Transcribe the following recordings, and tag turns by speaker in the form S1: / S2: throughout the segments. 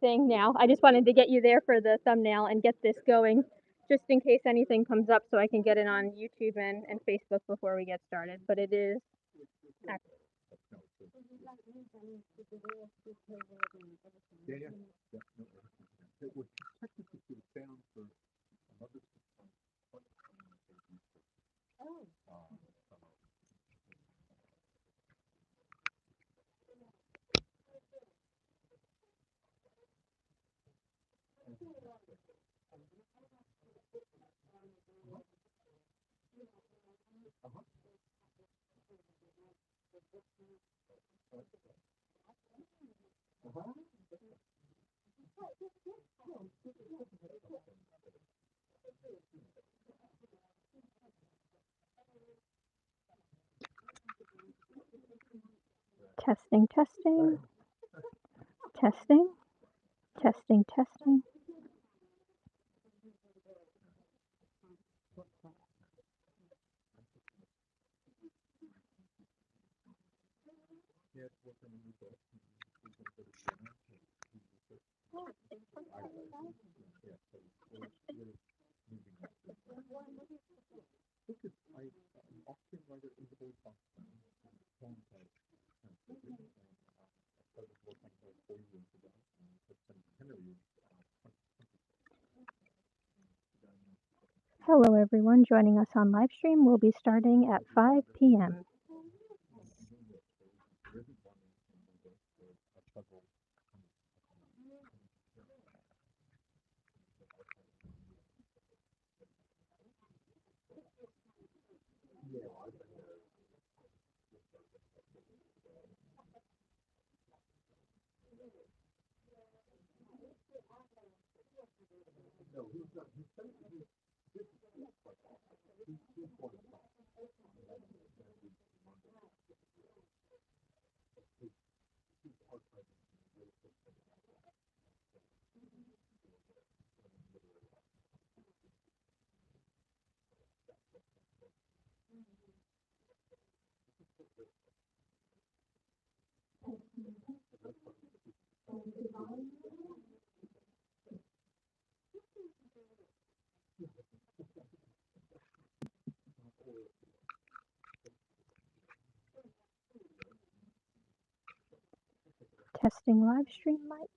S1: thing now. I just wanted to get you there for the thumbnail and get this going just in case anything comes up so I can get it on YouTube and Facebook before we get started. But it is. Testing, testing, testing, testing, testing. Hello everyone joining us on live stream. We'll be starting at 5 p.m. Testing live stream mic.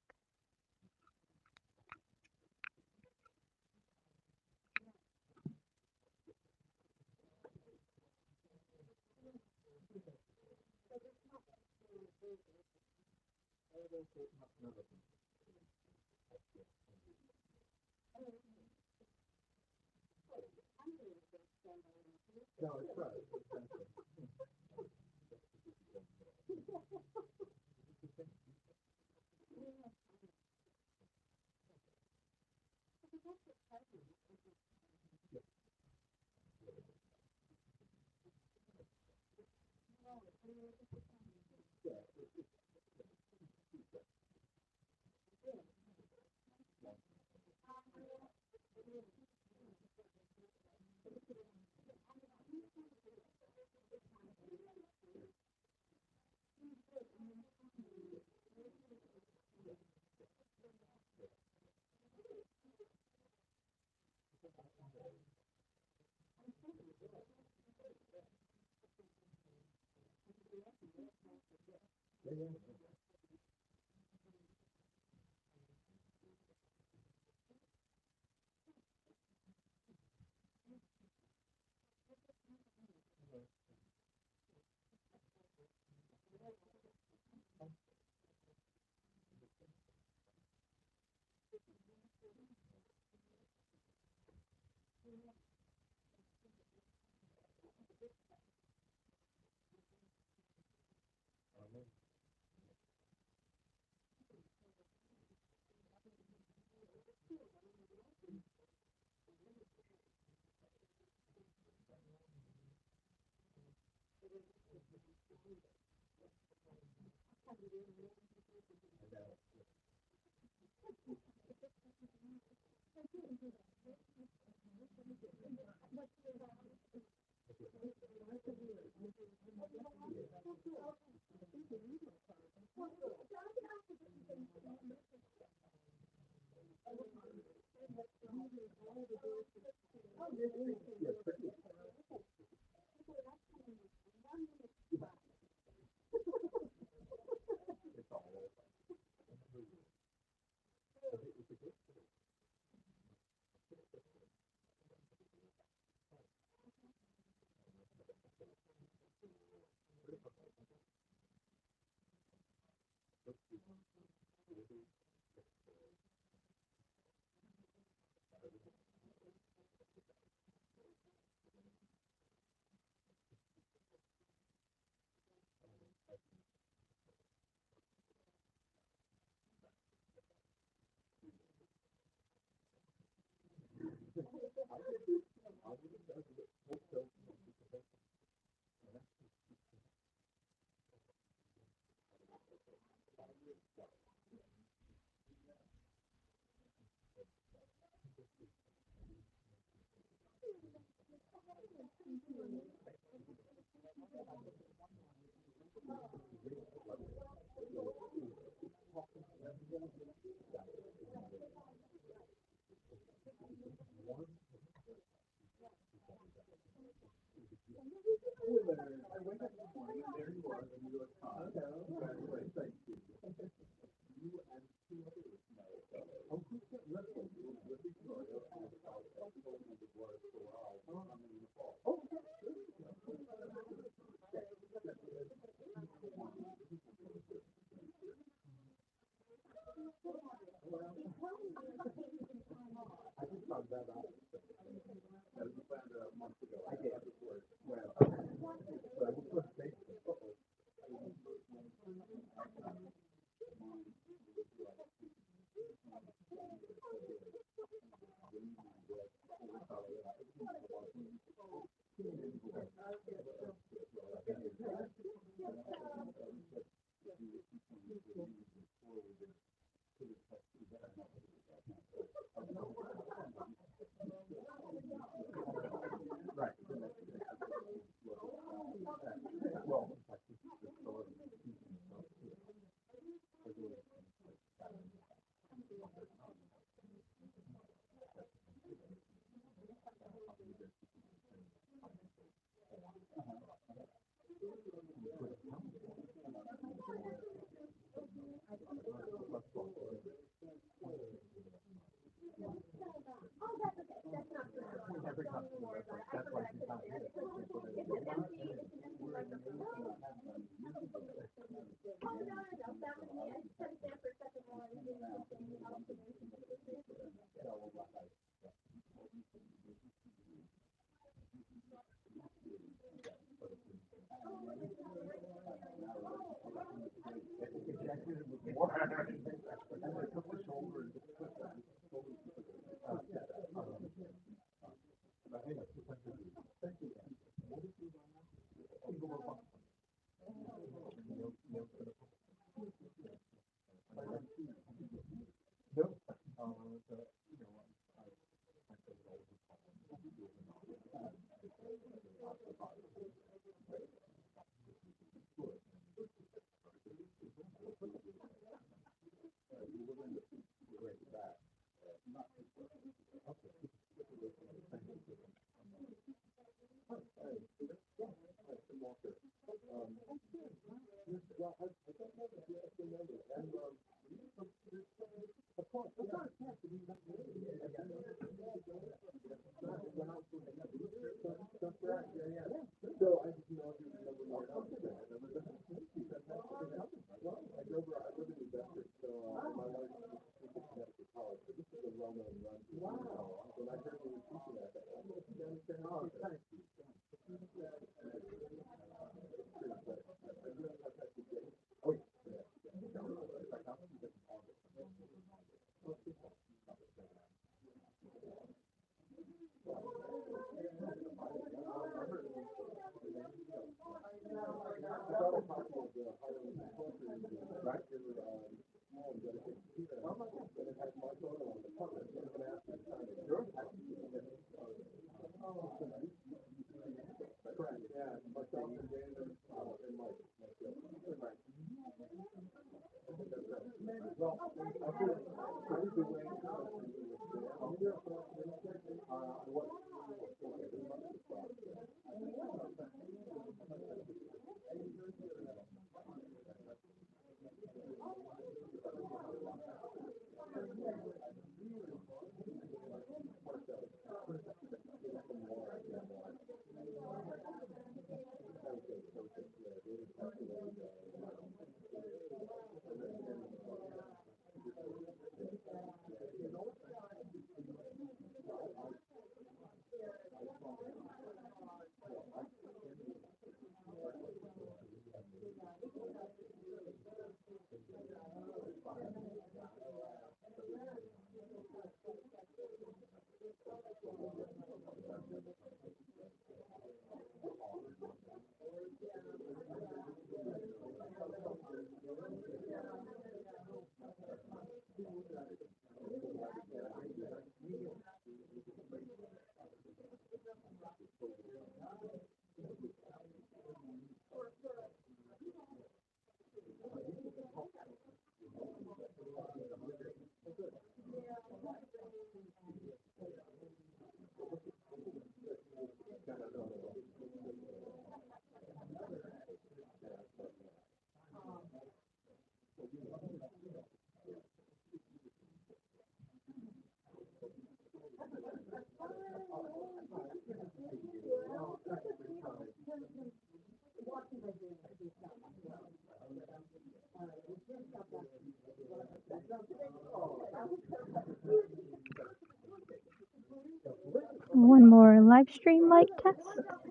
S1: One more live stream light test,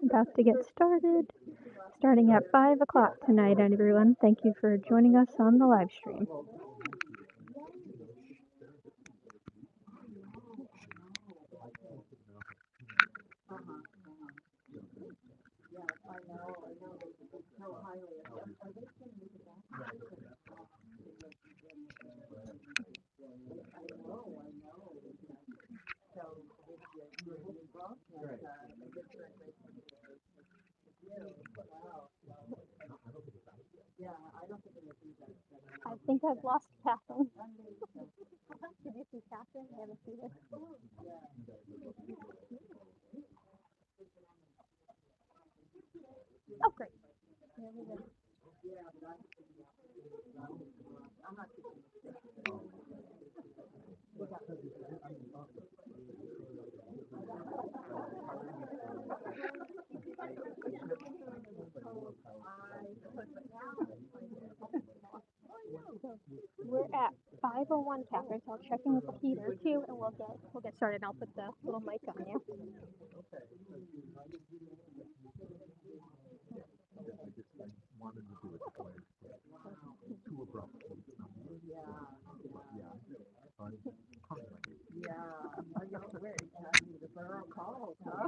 S1: about to get started, starting at 5 o'clock tonight, everyone. Thank you for joining us on the live stream. I think I've lost Catherine. Did you see Catherine? I haven't seen her. Oh, great. There we go. We're at 5:01, Catherine, so I'll check in with Peter too, and we'll get started. I'll put the little mic on you.
S2: Wanted to do it too abrupt.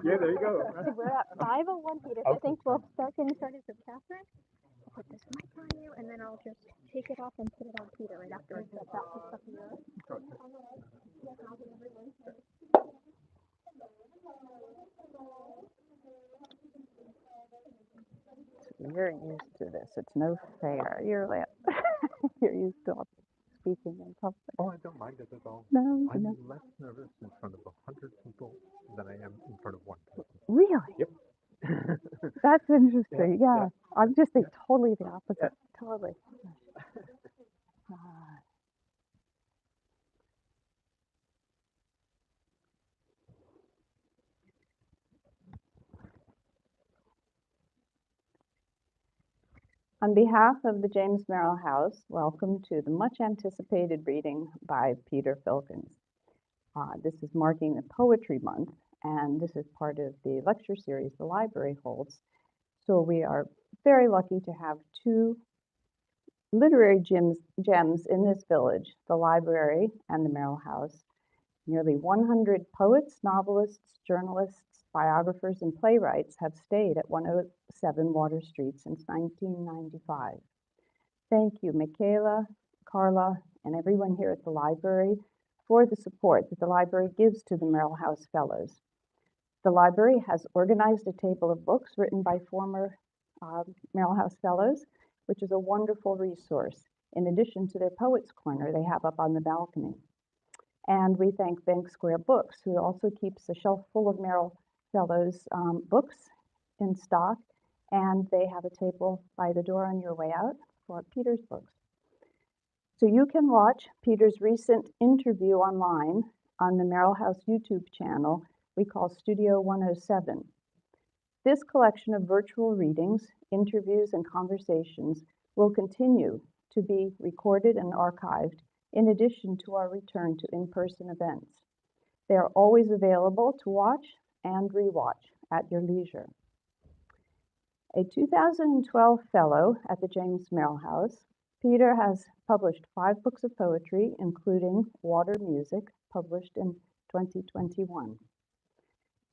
S2: Yeah, there you go.
S1: We're at 5:01, Peter, so I think we'll start getting started with Catherine. I'll put this mic on you, and then I'll just take it off and put it on Peter right afterwards. That's that stuff in there.
S3: You're used to this. It's no fair. You're used to speaking in public.
S2: Oh, I don't mind it at all.
S3: No,
S2: I'm
S3: no.
S2: less nervous in front of 100 people than I am in front of one person.
S3: Really?
S2: Yep.
S3: That's interesting. Yeah. I'm just totally the opposite.
S2: Yeah.
S3: Totally. On behalf of the James Merrill House, welcome to the much anticipated reading by Peter Filkins. This is marking the Poetry Month, and this is part of the lecture series the library holds. So we are very lucky to have two literary gems in this village, the library and the Merrill House. Nearly 100 poets, novelists, journalists, biographers, and playwrights have stayed at 107 Water Street since 1995. Thank you, Michaela, Carla, and everyone here at the library for the support that the library gives to the Merrill House Fellows. The library has organized a table of books written by former Merrill House Fellows, which is a wonderful resource, in addition to their Poets' Corner they have up on the balcony. And we thank Bank Square Books, who also keeps a shelf full of Merrill Fellows books in stock, and they have a table by the door on your way out for Peter's books. So you can watch Peter's recent interview online on the Merrill House YouTube channel we call Studio 107. This collection of virtual readings, interviews, and conversations will continue to be recorded and archived in addition to our return to in-person events. They are always available to watch and rewatch at your leisure. A 2012 fellow at the James Merrill House, Peter has published 5 books of poetry, including Water Music, published in 2021.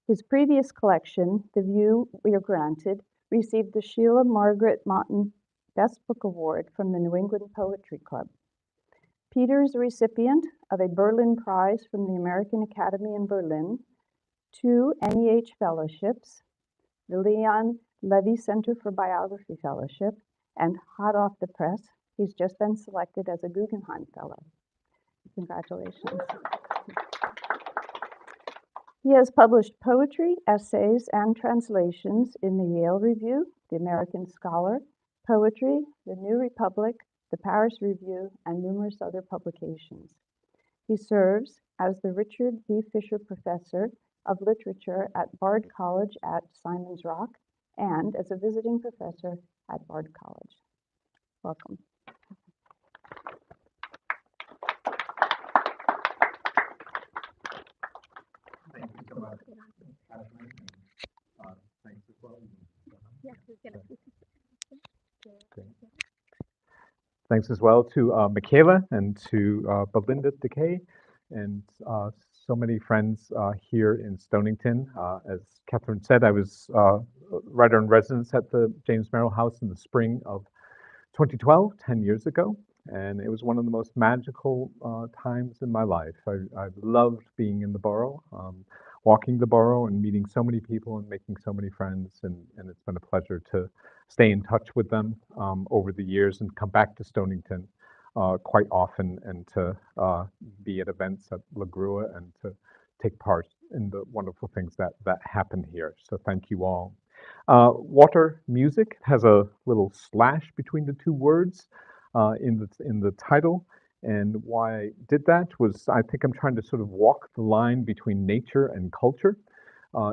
S3: His previous collection, The View We Are Granted, received the Sheila Margaret Motten Best Book Award from the New England Poetry Club. Peter is a recipient of a Berlin Prize from the American Academy in Berlin, 2 NEH fellowships, the Leon Levy Center for Biography Fellowship, and hot off the press, he's just been selected as a Guggenheim Fellow. Congratulations. He has published poetry, essays, and translations in the Yale Review, the American Scholar, Poetry, the New Republic, the Paris Review, and numerous other publications. He serves as the Richard B. Fisher Professor of Literature at Bard College at Simon's Rock and as a visiting professor at Bard College. Welcome.
S2: Thank you so much. Thanks as well to Michaela and to Belinda Decay and so many friends here in Stonington. As Catherine said, I was writer in residence at the James Merrill House in the spring of 2012, 10 years ago, and it was one of the most magical times in my life. I loved being in the borough, walking the borough and meeting so many people and making so many friends, and it's been a pleasure to stay in touch with them over the years and come back to Stonington quite often and to be at events at La Grua and to take part in the wonderful things that happen here. So thank you all. Water music has a little slash between the two words in the title. And why I did that was I think I'm trying to sort of walk the line between nature and culture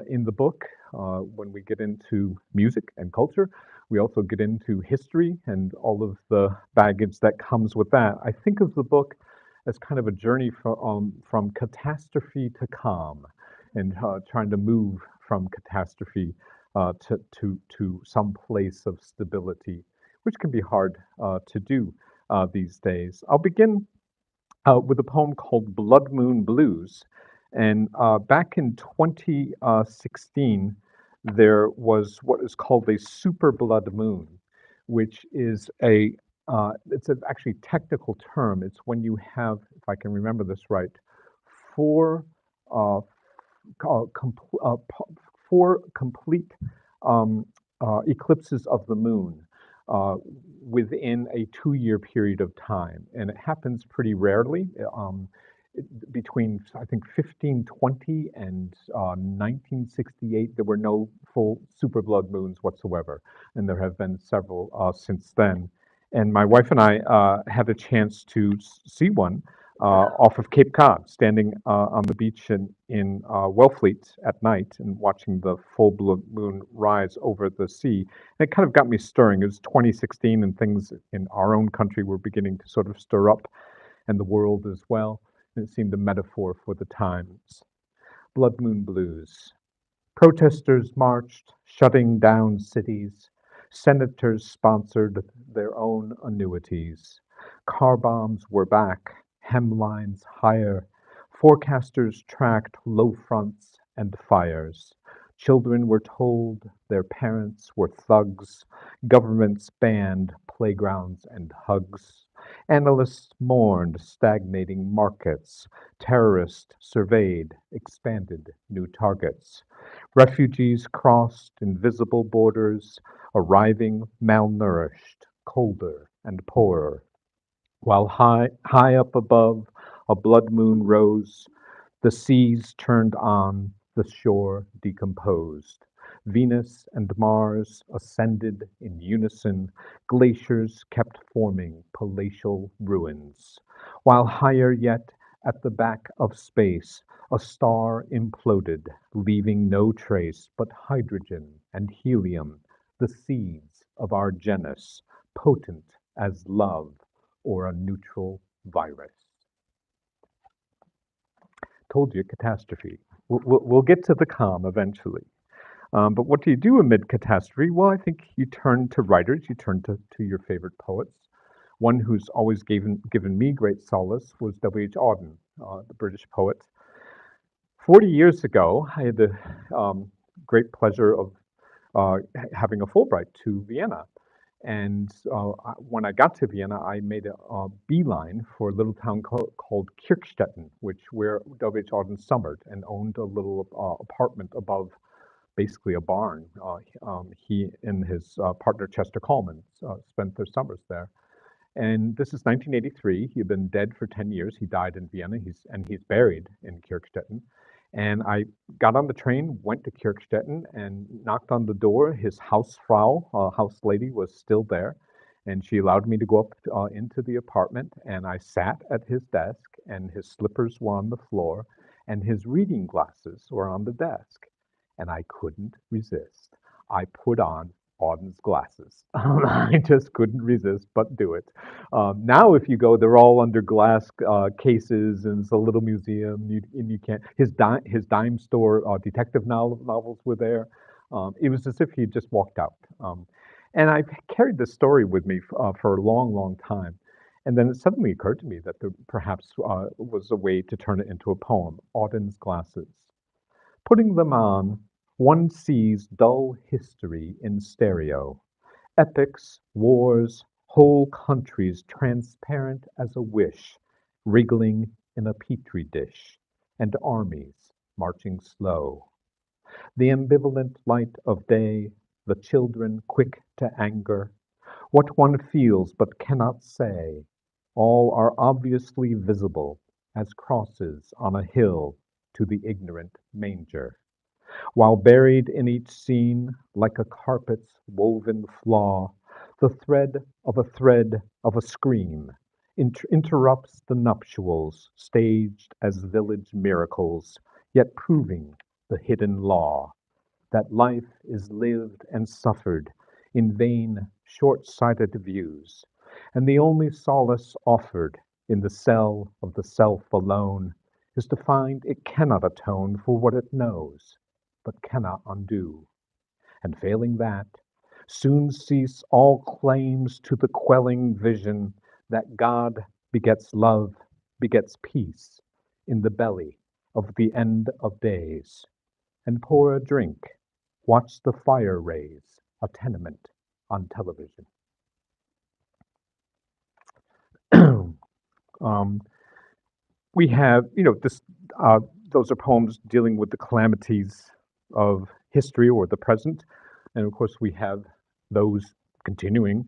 S2: in the book. When we get into music and culture, we also get into history and all of the baggage that comes with that. I think of the book as kind of a journey from catastrophe to calm and trying to move from catastrophe to some place of stability, which can be hard to do these days. I'll begin with a poem called Blood Moon Blues. And back in 2016, there was what is called a super blood moon, which is it's an actually technical term. It's when you have, if I can remember this right, four uh, four complete eclipses of the moon uh, within a 2-year period of time. And it happens pretty rarely. Between, I think, 1520 and 1968, there were no full super blood moons whatsoever. And there have been several since then. And my wife and I had a chance to see one off of Cape Cod, standing on the beach in Wellfleet at night and watching the full blood moon rise over the sea. And it kind of got me stirring. It was 2016, and things in our own country were beginning to sort of stir up, and the world as well. And it seemed a metaphor for the times. Blood Moon Blues. Protesters marched, shutting down cities. Senators sponsored their own annuities. Car bombs were back, hemlines higher. Forecasters tracked low fronts and fires. Children were told their parents were thugs. Governments banned playgrounds and hugs. Analysts mourned stagnating markets. Terrorists surveyed expanded new targets. Refugees crossed invisible borders, arriving malnourished, colder and poorer. While high up above, a blood moon rose. The seas turned on, the shore decomposed. Venus and Mars ascended in unison. Glaciers kept forming palatial ruins. While higher yet, at the back of space, a star imploded, leaving no trace but hydrogen and helium, the seeds of our genus, potent as love or a neutral virus. Told you, catastrophe. We'll get to the calm eventually. But what do you do amid catastrophe? Well, I think you turn to writers, you turn to your favorite poets. One who's always given me great solace was W.H. Auden, the British poet. 40 years ago, I had the great pleasure of having a Fulbright to Vienna. And when I got to Vienna, I made a beeline for a little town called Kirchstetten, where W.H. Auden summered and owned a little apartment above basically a barn. He and his partner Chester Coleman spent their summers there. And this is 1983. He had been dead for 10 years. He died in Vienna. He's buried in Kirchstetten. And I got on the train, went to Kirchstetten, and knocked on the door. His Hausfrau, house lady, was still there, and she allowed me to go up into the apartment. And I sat at his desk, and his slippers were on the floor, and his reading glasses were on the desk. And I couldn't resist. I put on Auden's glasses. I just couldn't resist but do it. Now, if you go, they're all under glass cases, and it's a little museum. You can't. His dime store detective novels were there. It was as if he had just walked out. And I've carried this story with me for a long, long time. And then it suddenly occurred to me that there perhaps was a way to turn it into a poem, Auden's Glasses. Putting them on, one sees dull history in stereo, epics, wars, whole countries transparent as a wish, wriggling in a petri dish, and armies marching slow. The ambivalent light of day, the children quick to anger, what one feels but cannot say, all are obviously visible as crosses on a hill to the ignorant manger. While buried in each scene, like a carpet's woven flaw, the thread of a scream interrupts the nuptials staged as village miracles, yet proving the hidden law that life is lived and suffered in vain, short-sighted views, and the only solace offered in the cell of the self alone is to find it cannot atone for what it knows, but cannot undo, and failing that, soon cease all claims to the quelling vision that God begets love, begets peace in the belly of the end of days, and pour a drink, watch the fire raise a tenement on television. um, we have, those are poems dealing with the calamities of history or the present. And of course, we have those continuing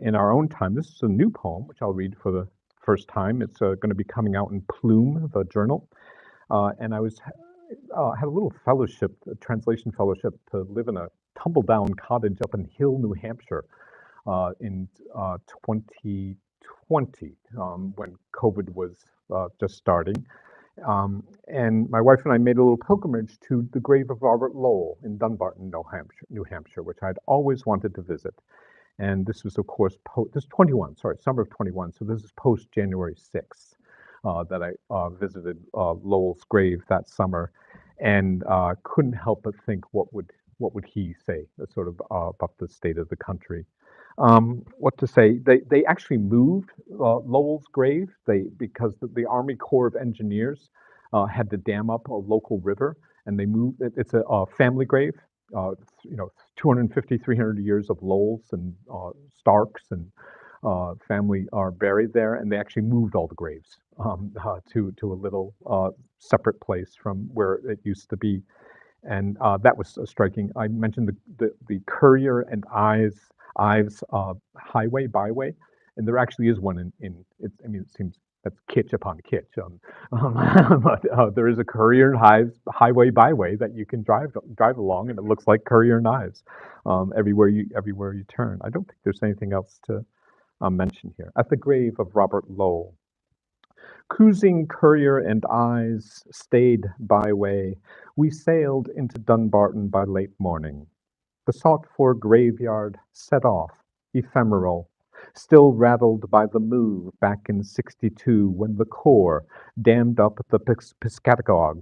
S2: in our own time. This is a new poem, which I'll read for the first time. It's going to be coming out in Plume, the journal. And I had a little fellowship, a translation fellowship, to live in a tumble-down cottage up in Hill, New Hampshire, in 2020, when COVID was just starting. And my wife and I made a little pilgrimage to the grave of Robert Lowell in Dunbarton, New Hampshire, which I'd always wanted to visit. And this was, of course, this is 21, sorry, summer of 21. So this is post January 6th that I visited Lowell's grave that summer, and couldn't help but think, what would he say, sort of about the state of the country. What to say? They actually moved Lowell's grave. Because the Army Corps of Engineers had to dam up a local river, and they moved. It's a family grave. 250, 300 years of Lowells and Starks and family are buried there, and they actually moved all the graves to a little separate place from where it used to be. And that was striking. I mentioned the Courier and Ives highway, byway, and there actually is one in it. I mean, it seems that's kitsch upon kitsch. But there is a Courier and Ives highway, byway that you can drive along, and it looks like Courier and Ives everywhere you turn. I don't think there's anything else to mention here. At the grave of Robert Lowell. Cruising Courier and Ives stayed byway, we sailed into Dunbarton by late morning. The sought-for graveyard set off, ephemeral, still rattled by the move back in '62 when the Corps dammed up the Piscataqua,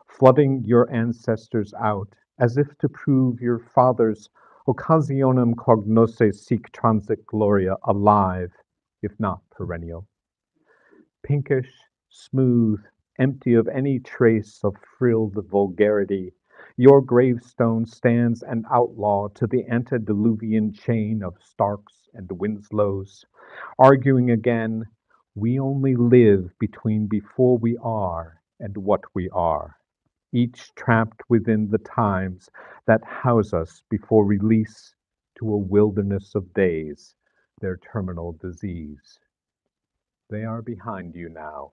S2: flooding your ancestors out as if to prove your father's occasionum cognosce sic transit gloria alive, if not perennial. Pinkish, smooth, empty of any trace of frilled vulgarity, your gravestone stands an outlaw to the antediluvian chain of Starks and Winslows, arguing again, we only live between before we are and what we are, each trapped within the times that house us before release to a wilderness of days, their terminal disease. They are behind you now,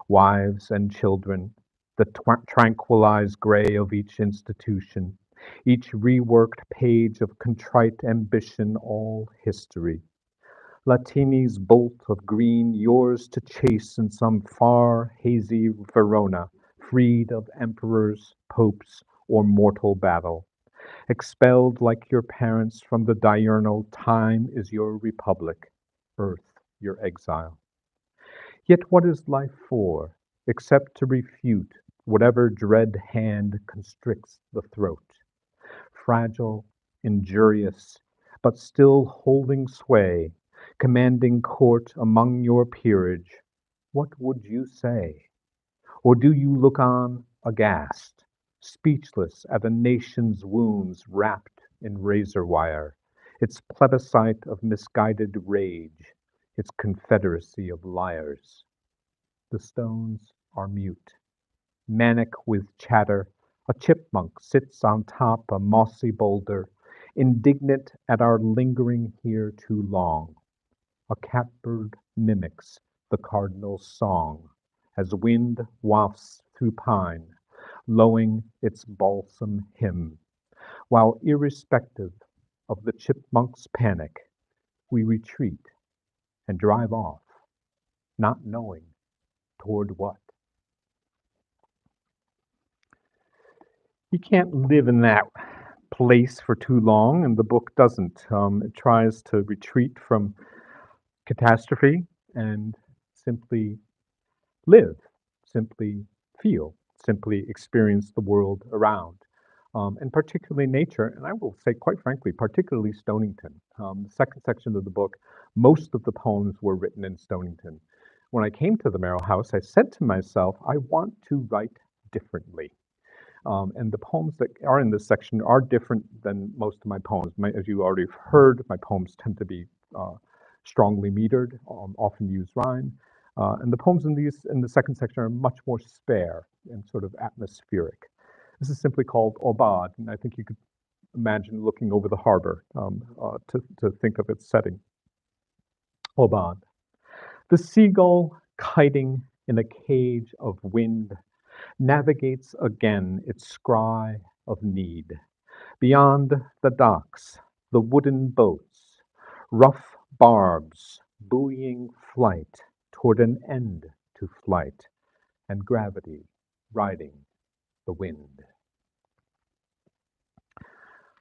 S2: wives and children, the tranquilized gray of each institution, each reworked page of contrite ambition, all history. Latini's bolt of green, yours to chase in some far, hazy Verona, freed of emperors, popes, or mortal battle. Expelled like your parents from the diurnal, time is your republic, earth your exile. Yet what is life for, except to refute whatever dread hand constricts the throat? Fragile, injurious, but still holding sway, commanding court among your peerage, what would you say? Or do you look on aghast, speechless at a nation's wounds wrapped in razor wire, its plebiscite of misguided rage, its confederacy of liars? The stones are mute. Manic with chatter, a chipmunk sits on top a mossy boulder, indignant at our lingering here too long. A catbird mimics the cardinal's song as wind wafts through pine, lowing its balsam hymn, while irrespective of the chipmunk's panic, we retreat and drive off, not knowing toward what. You can't live in that place for too long, and the book doesn't. It tries to retreat from catastrophe and simply live, simply feel, simply experience the world around, and particularly nature. And I will say, quite frankly, particularly Stonington. The second section of the book, most of the poems were written in Stonington. When I came to the Merrill House, I said to myself, I want to write differently. And the poems that are in this section are different than most of my poems. As you already have heard, my poems tend to be strongly metered, often use rhyme. And the poems in the second section are much more spare and sort of atmospheric. This is simply called Obad, and I think you could imagine looking over the harbor to think of its setting. Obad. The seagull kiting in a cage of wind navigates again its scry of need. Beyond the docks, the wooden boats, rough barbs, buoying flight toward an end to flight, and gravity riding the wind.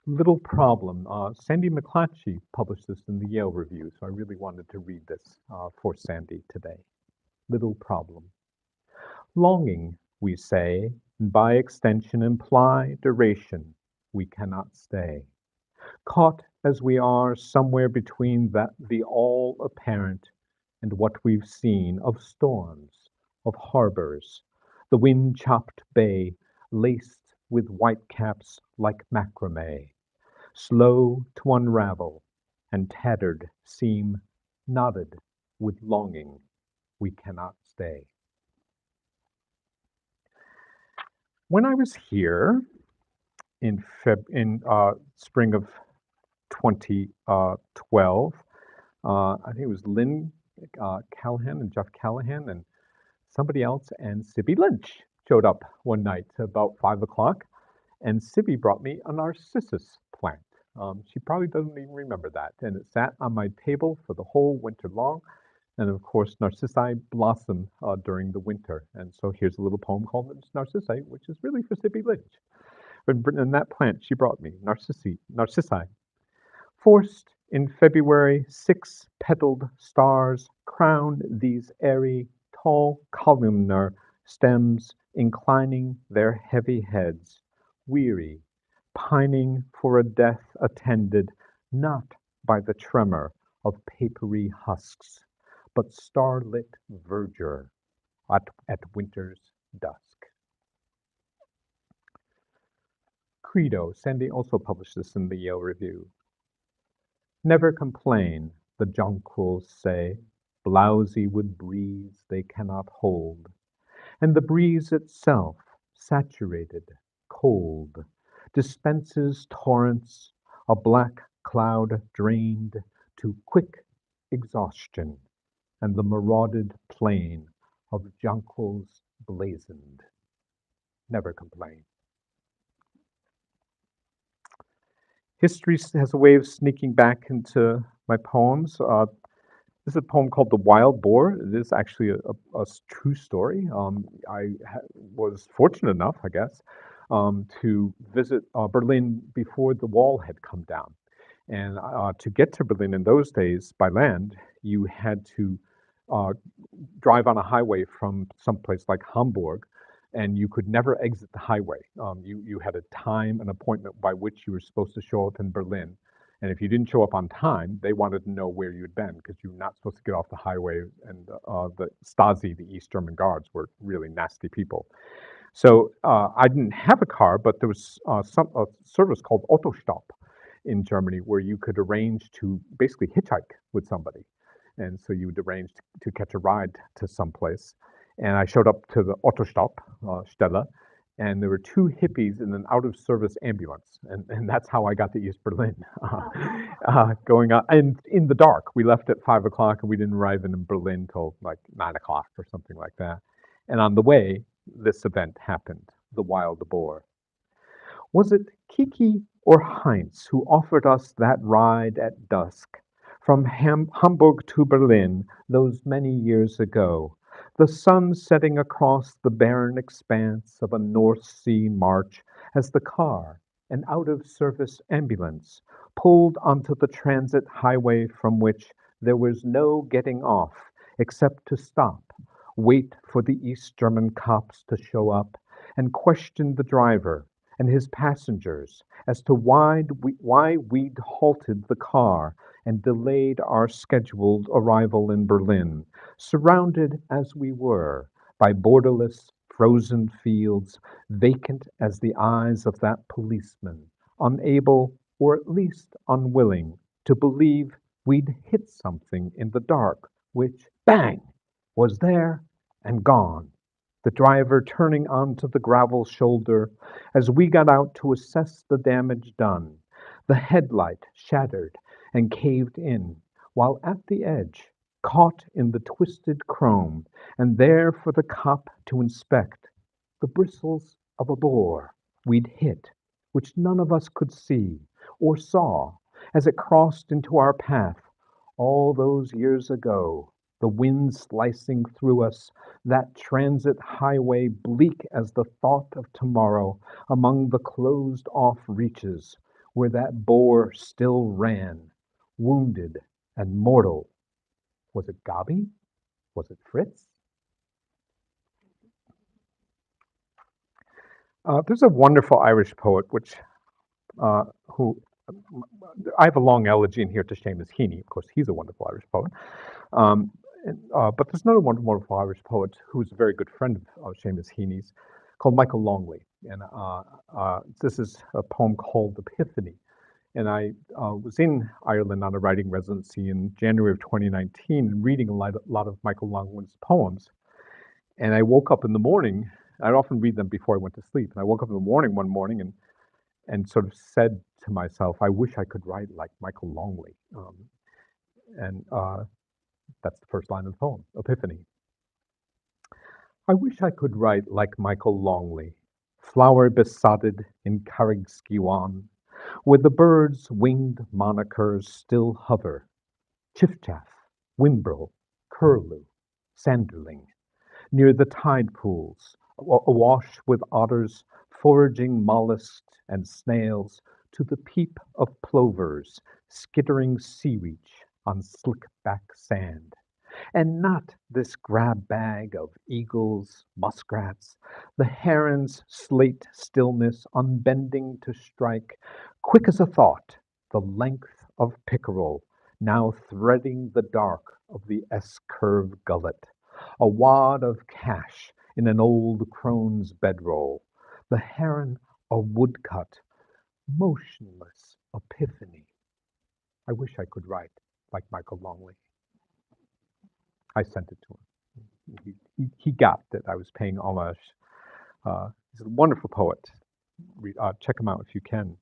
S2: Little problem. Sandy McClatchy published this in the Yale Review, so I really wanted to read this for Sandy today. Little problem. Longing, we say, and by extension imply duration. We cannot stay. Caught as we are somewhere between the all apparent and what we've seen of storms, of harbors, the wind-chopped bay laced with whitecaps like macrame, slow to unravel, and tattered seem knotted with longing. We cannot stay. When I was here in spring of 2012, I think it was Lynn Callahan and Jeff Callahan and somebody else, and Sibby Lynch showed up one night about 5 o'clock, and Sibby brought me a narcissus plant. She probably doesn't even remember that, and it sat on my table for the whole winter long. And of course, narcissi blossom during the winter. And so here's a little poem called Narcissi, which is really for Sibby Lynch. And that plant she brought me, narcissi. Forced in February, 6-petaled stars crown these airy, tall columnar stems, inclining their heavy heads, weary, pining for a death attended not by the tremor of papery husks, but starlit verdure at winter's dusk. Credo. Sandy also published this in the Yale Review. Never complain, the jonquils say, blousy with breeze they cannot hold, and the breeze itself, saturated, cold, dispenses torrents, a black cloud drained to quick exhaustion, and the marauded plain of jonquils blazoned. Never complain. History has a way of sneaking back into my poems. This is a poem called The Wild Boar. It is actually a true story. I was fortunate enough, I guess, to visit Berlin before the wall had come down. And to get to Berlin in those days by land, you had to drive on a highway from someplace like Hamburg, and you could never exit the highway. You had a time, an appointment by which you were supposed to show up in Berlin. And if you didn't show up on time, they wanted to know where you'd been because you're not supposed to get off the highway. And the Stasi, the East German guards, were really nasty people. So I didn't have a car, but there was a service called Autostop in Germany where you could arrange to basically hitchhike with somebody. And so you would arrange to catch a ride to someplace. And I showed up to the Autostop, Stelle, and there were two hippies in an out-of-service ambulance. And that's how I got to East Berlin, going on. And in the dark, we left at 5 o'clock and we didn't arrive in Berlin till like 9 o'clock or something like that. And on the way, this event happened, the Wild Boar. Was it Kiki or Heinz who offered us that ride at dusk from Hamburg to Berlin those many years ago, the sun setting across the barren expanse of a North Sea march as the car, an out-of-service ambulance, pulled onto the transit highway from which there was no getting off except to stop, wait for the East German cops to show up, and question the driver and his passengers as to why we'd halted the car and delayed our scheduled arrival in Berlin, surrounded as we were by borderless, frozen fields, vacant as the eyes of that policeman, unable, or at least unwilling, to believe we'd hit something in the dark, which, bang, was there and gone. The driver turning onto the gravel shoulder as we got out to assess the damage done. The headlight shattered and caved in, while at the edge, caught in the twisted chrome, and there for the cop to inspect, the bristles of a boar we'd hit, which none of us could see or saw as it crossed into our path all those years ago, the wind slicing through us, that transit highway bleak as the thought of tomorrow among the closed-off reaches where that boar still ran, wounded and mortal. Was it Gabi? Was it Fritz? There's a wonderful Irish poet, who I have a long elegy in here to Seamus Heaney. Of course, he's a wonderful Irish poet. But there's another wonderful Irish poet who's a very good friend of Seamus Heaney's, called Michael Longley. And this is a poem called Epiphany. And I was in Ireland on a writing residency in January of 2019 and reading a lot of Michael Longley's poems. And I woke up in the morning. I'd often read them before I went to sleep. And I woke up in the morning one morning and sort of said to myself, I wish I could write like Michael Longley. And that's the first line of the poem, Epiphany. I wish I could write like Michael Longley, flower besotted in Carrigskeewan, where the birds' winged monikers still hover, Chiffchaff, Wimbrel, Curlew, Sanderling, near the tide pools, awash with otters, foraging mollusks and snails, to the peep of plovers, skittering sea-reach on slick-back sand. And not this grab bag of eagles, muskrats, the heron's slate stillness unbending to strike, quick as a thought, the length of pickerel, now threading the dark of the S-curve gullet, a wad of cash in an old crone's bedroll, the heron a woodcut, motionless epiphany. I wish I could write like Michael Longley. I sent it to him. He got that I was paying homage. He's a wonderful poet. Check him out if you can.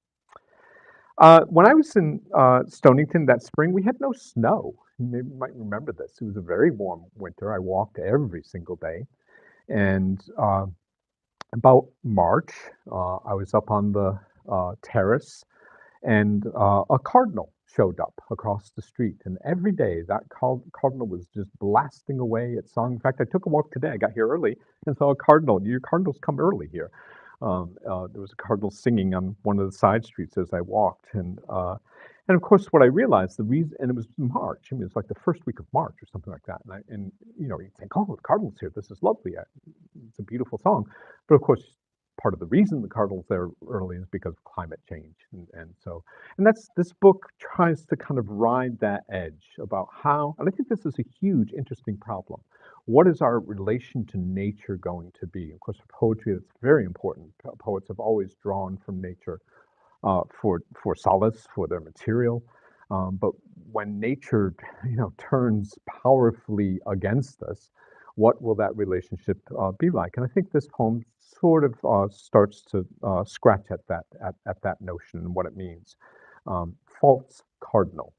S2: When I was in Stonington that spring, we had no snow. You might remember this. It was a very warm winter. I walked every single day. And about March, I was up on the terrace, and a cardinal showed up across the street. And every day that cardinal was just blasting away its song. In fact, I took a walk today. I got here early and saw a cardinal. Your cardinals come early here. There was a cardinal singing on one of the side streets as I walked. And of course, what I realized, the reason, and it was March. I mean, it's like the first week of March or something like that. And you know, you think, oh, the cardinal's here. This is lovely. It's a beautiful song. But of course, part of the reason the cardinal's there early is because of climate change. And this book tries to kind of ride that edge about how, and I think this is a huge, interesting problem. What is our relation to nature going to be? Of course, for poetry, that's very important. Poets have always drawn from nature for solace, for their material. But when nature, turns powerfully against us, what will that relationship be like? And I think this poem sort of starts to scratch at that notion and what it means. False cardinal.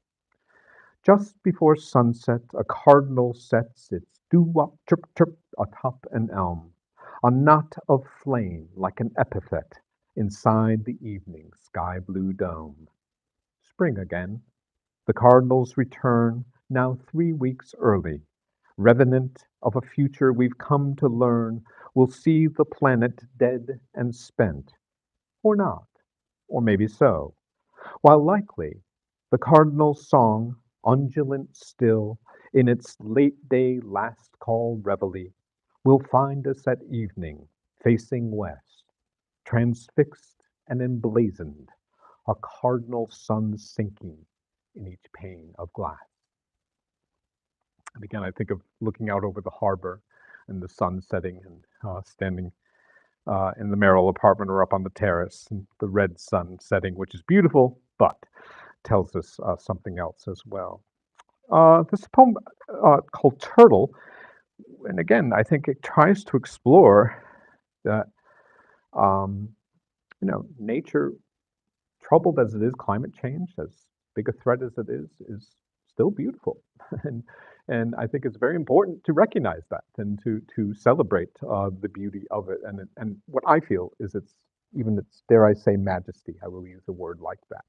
S2: Just before sunset, a cardinal sets its doo-wop chirp-chirp atop an elm, a knot of flame like an epithet inside the evening sky-blue dome. Spring again. The cardinals return, now 3 weeks early, revenant of a future we've come to learn will see the planet dead and spent, or not, or maybe so, while likely the cardinal's song, undulant still, in its late-day last call reveille, will find us at evening, facing west, transfixed and emblazoned, a cardinal sun sinking in each pane of glass. And again, I think of looking out over the harbor and the sun setting and standing in the Merrill apartment or up on the terrace, and the red sun setting, which is beautiful, but tells us something else as well. This poem called Turtle, and again, I think it tries to explore that, nature, troubled as it is, climate change, as big a threat as it is still beautiful. and I think it's very important to recognize that and to celebrate the beauty of it. And what I feel is its, dare I say, majesty. I will use a word like that.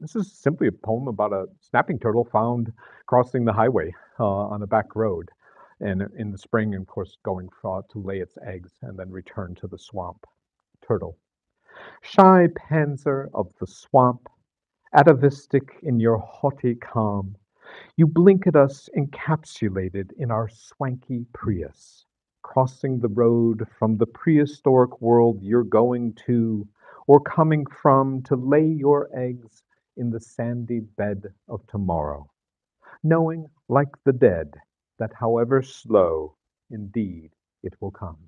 S2: This is simply a poem about a snapping turtle found crossing the highway on a back road, and in the spring, of course, going to lay its eggs and then return to the swamp. Turtle. Shy panzer of the swamp, atavistic in your haughty calm, you blink at us encapsulated in our swanky Prius, crossing the road from the prehistoric world you're going to, or coming from, to lay your eggs in the sandy bed of tomorrow, knowing, like the dead, that however slow, indeed, it will come.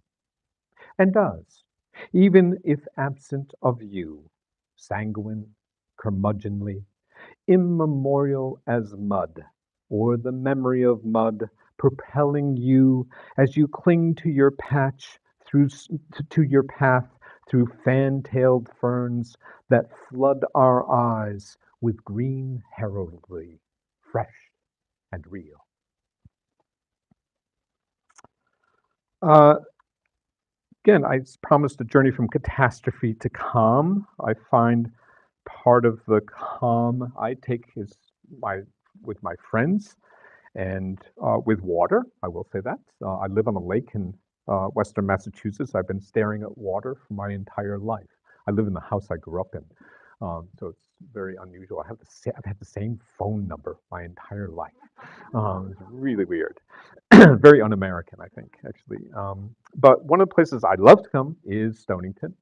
S2: And does, even if absent of you, sanguine, curmudgeonly, immemorial as mud, or the memory of mud, propelling you as you cling to your patch to your path through fan-tailed ferns that flood our eyes with green heraldry, fresh and real. Again, I promised a journey from catastrophe to calm. I find part of the calm I take is with my friends and with water. I will say that. I live on a lake in western Massachusetts. I've been staring at water for my entire life. I live in the house I grew up in, so it's very unusual. I've had the same phone number my entire life. It's really weird. Very un-American, I think, actually. But one of the places I love to come is Stonington,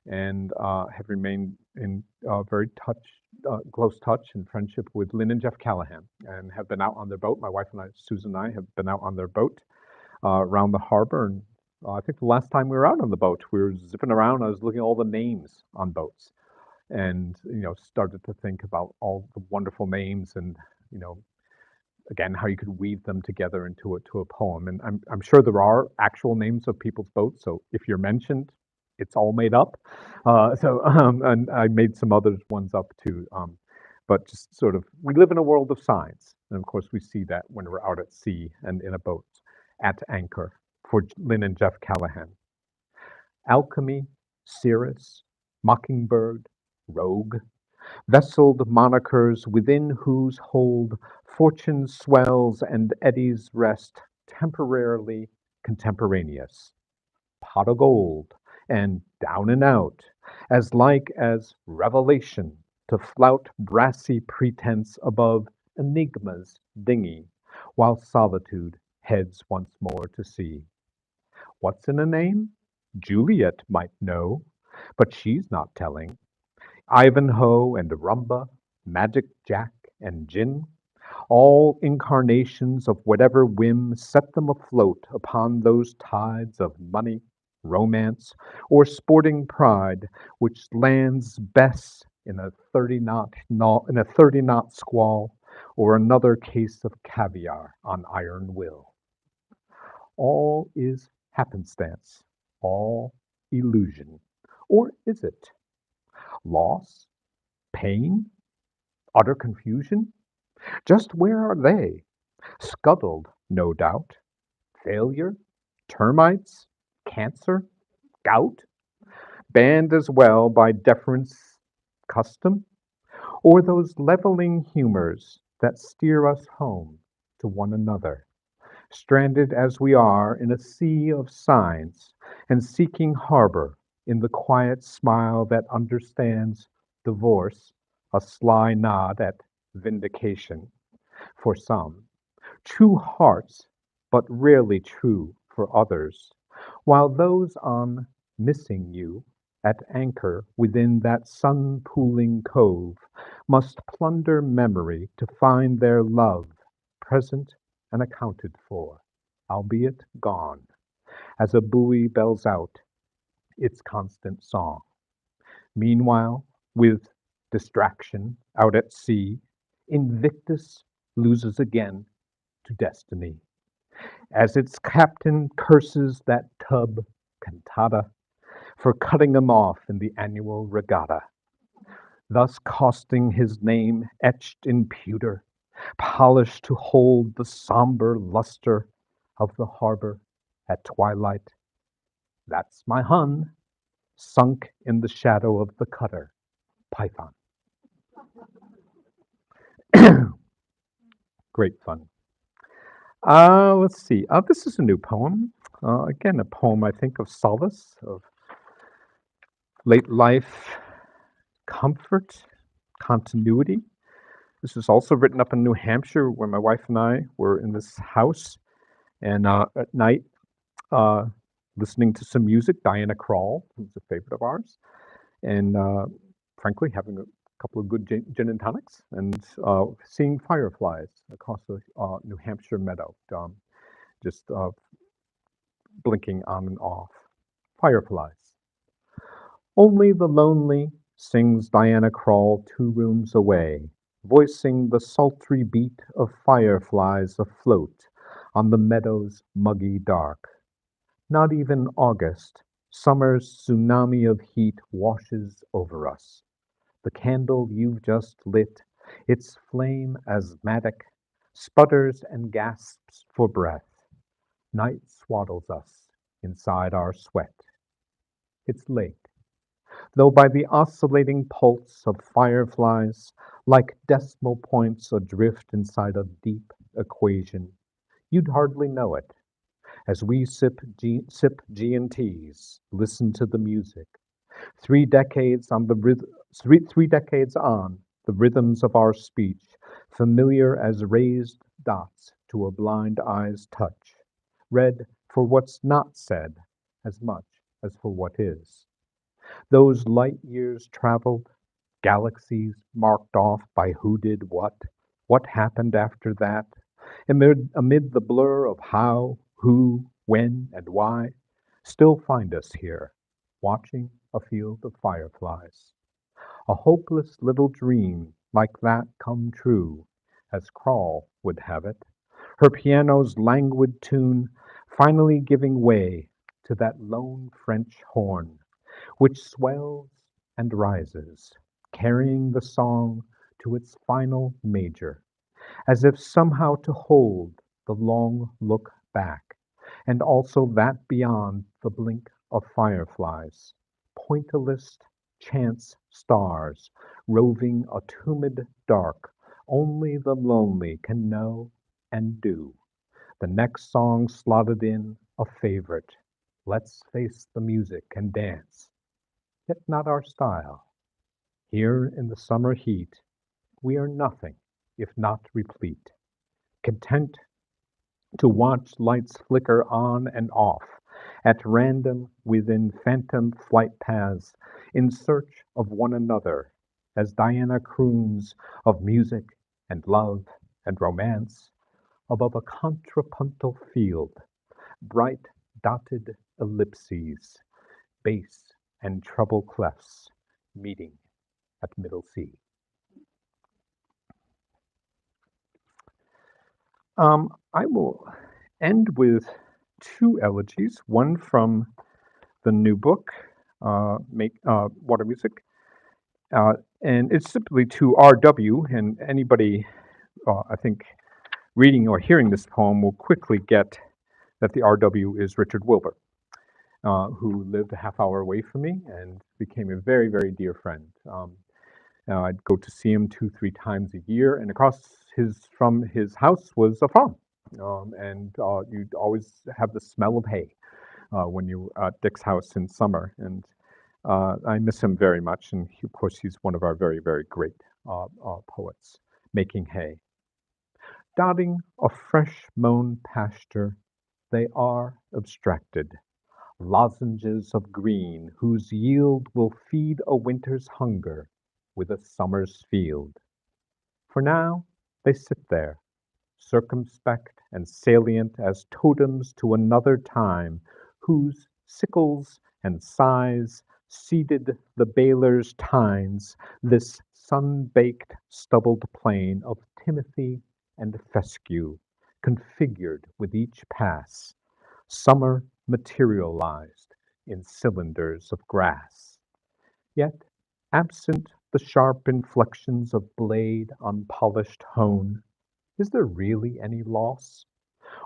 S2: and have remained in very close touch and friendship with Lynn and Jeff Callahan, and have been out on their boat. My wife and I, Susan and I, have been out on their boat around the harbor. And I think the last time we were out on the boat, we were zipping around. I was looking at all the names on boats, and started to think about all the wonderful names, and again, how you could weave them together into a poem. And I'm sure there are actual names of people's boats. So if you're mentioned, it's all made up. And I made some other ones up too. But just sort of, we live in a world of signs. And of course, we see that when we're out at sea and in a boat at anchor. For Lynn and Jeff Callahan. Alchemy, cirrus, mockingbird, rogue, vesseled monikers within whose hold fortune swells and eddies rest, temporarily contemporaneous. Pot of gold and down and out, as like as revelation to flout brassy pretense above enigma's dinghy, while solitude heads once more to sea. What's in a name? Juliet might know, but she's not telling. Ivanhoe and Rumba, Magic Jack and Gin, all incarnations of whatever whim set them afloat upon those tides of money, romance, or sporting pride which lands best in a 30 knot squall or another case of caviar on iron will. All is happenstance, all illusion. Or is it? Loss? Pain? Utter confusion? Just where are they? Scuttled, no doubt. Failure? Termites? Cancer? Gout? Banned as well by deference, custom? Or those leveling humors that steer us home to one another? Stranded as we are in a sea of signs and seeking harbor in the quiet smile that understands divorce, a sly nod at vindication for some, true hearts, but rarely true for others, while those on missing you at anchor within that sun pooling cove must plunder memory to find their love present and accounted for, albeit gone, as a buoy bells out its constant song. Meanwhile, with distraction out at sea, Invictus loses again to destiny, as its captain curses that tub cantata for cutting him off in the annual regatta, thus costing his name etched in pewter, polished to hold the somber luster of the harbor at twilight. That's my Hun, sunk in the shadow of the cutter, Python. Great fun. Let's see. This is a new poem. Again, a poem I think of solace, of late life comfort, continuity. This is also written up in New Hampshire, where my wife and I were in this house, and at night, uh, listening to some music. Diana Krall, who's a favorite of ours, and frankly, having a couple of good gin and tonics, and seeing fireflies across the New Hampshire meadow, just blinking on and off. Fireflies. Only the lonely, sings Diana Krall 2 rooms away, voicing the sultry beat of fireflies afloat on the meadow's muggy dark. Not even August, summer's tsunami of heat washes over us. The candle you've just lit, its flame asthmatic, sputters and gasps for breath. Night swaddles us inside our sweat. It's late, though by the oscillating pulse of fireflies, like decimal points adrift inside a deep equation, you'd hardly know it. As we sip G&Ts, listen to the music. 3 decades on three decades on, the rhythms of our speech, familiar as raised dots to a blind eye's touch, read for what's not said as much as for what is. Those light years traveled, galaxies marked off by who did what happened after that, amid the blur of how, who, when, and why, still find us here, watching a field of fireflies. A hopeless little dream like that come true, as Krall would have it, her piano's languid tune finally giving way to that lone French horn, which swells and rises, carrying the song to its final major, as if somehow to hold the long look back, and also that beyond the blink of fireflies, pointillist chance stars, roving a tumid dark, only the lonely can know and do. The next song slotted in, a favorite. Let's face the music and dance, yet not our style. Here in the summer heat, we are nothing if not replete, content to watch lights flicker on and off, at random within phantom flight paths, in search of one another, as Diana croons of music and love and romance above a contrapuntal field, bright dotted ellipses, bass and treble clefs meeting at middle C. I will end with two elegies, one from the new book, Water Music, and it's simply to R.W., and anybody, I think, reading or hearing this poem will quickly get that the R.W. is Richard Wilbur, who lived a half hour away from me and became a very, very dear friend. I'd go to see him 2, 3 times a year, and from his house was a farm, and you'd always have the smell of hay when you were at Dick's house in summer, and I miss him very much. And of course, he's one of our very, very great poets, making hay. Dotting a fresh mown pasture, they are abstracted, lozenges of green whose yield will feed a winter's hunger with a summer's field. For now they sit there, circumspect and salient as totems to another time, whose sickles and scythes seeded the baler's tines, this sun-baked stubbled plain of timothy and fescue, configured with each pass, summer materialized in cylinders of grass. Yet, absent the sharp inflections of blade on polished hone, is there really any loss?